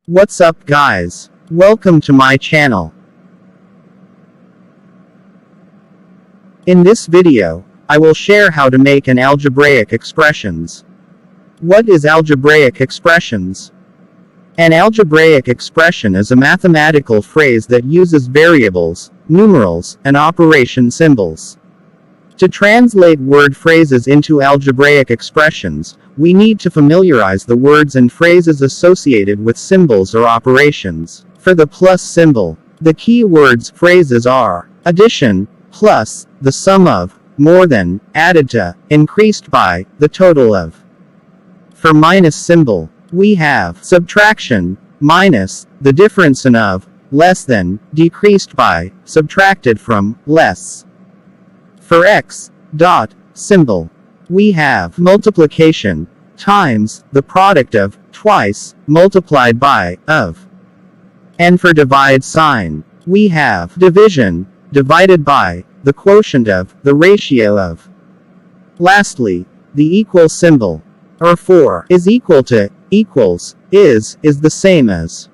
What's up guys? Welcome to my channel. In this video, I will share how to make an algebraic expressions. What is algebraic expressions? An algebraic expression is a mathematical phrase that uses variables, numerals, and operation symbols. To translate word phrases into algebraic expressions, we need to familiarize the words and phrases associated with symbols or operations. For the plus symbol, the key words phrases are addition, plus, the sum of, more than, added to, increased by, the total of. For minus symbol, we have subtraction, minus, the difference in of, less than, decreased by, subtracted from, less. For x, dot, symbol, we have multiplication, times, the product of, twice, multiplied by, of. And for divide sign, we have division, divided by, the quotient of, the ratio of. Lastly, the equal symbol, or for, is equal to, equals, is the same as.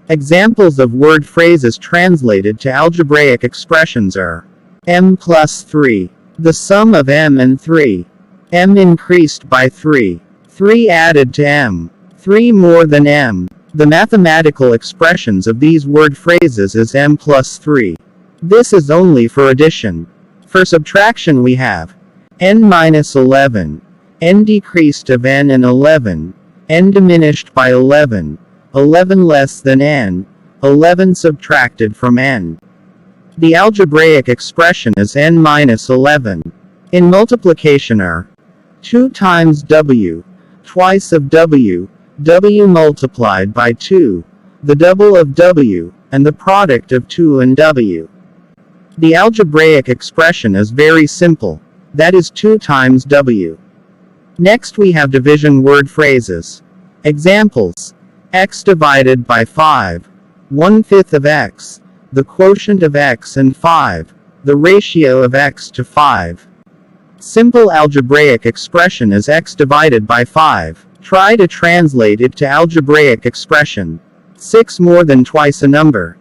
Examples of word phrases translated to algebraic expressions are m plus 3, the sum of m and 3, m increased by 3, 3 added to m, 3 more than m. The mathematical expressions of these word phrases is m plus 3. This is only for addition. For subtraction we have n minus 11, n decreased of n and 11, n diminished by 11, 11 less than n, 11 subtracted from n. The algebraic expression is n minus 11. In multiplication are 2 times w, twice of w, w multiplied by 2, the double of w, and the product of 2 and w. The algebraic expression is very simple, that is 2 times w. Next we have division word phrases. Examples: x divided by 5, 1/5 of x, the quotient of x and 5, the ratio of x to 5. Simple algebraic expression is x divided by 5. Try to translate it to algebraic expression. 6 more than twice a number.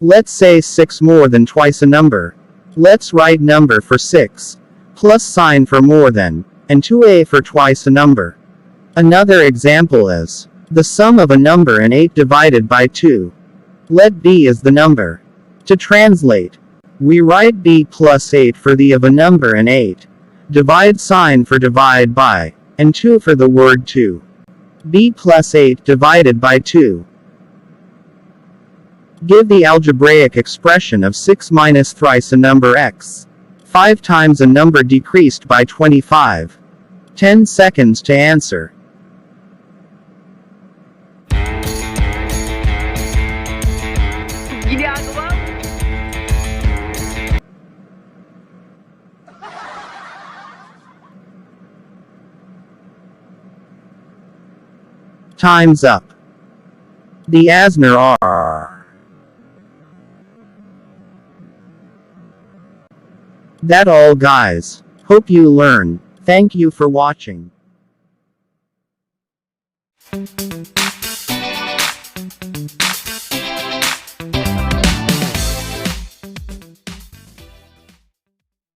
Let's say 6 more than twice a number. Let's write number for 6, plus sign for more than, and 2a for twice a number. Another example is the sum of a number and 8 divided by 2. Let b as the number. To translate, we write b plus 8 for the of a number and 8. Divide sign for divide by, and 2 for the word 2. b plus 8 divided by 2. Give the algebraic expression of 6 minus thrice a number x. 5 times a number decreased by 25. 10 seconds to answer. Time's up. The Asner are. That all guys. Hope you learn. Thank you for watching.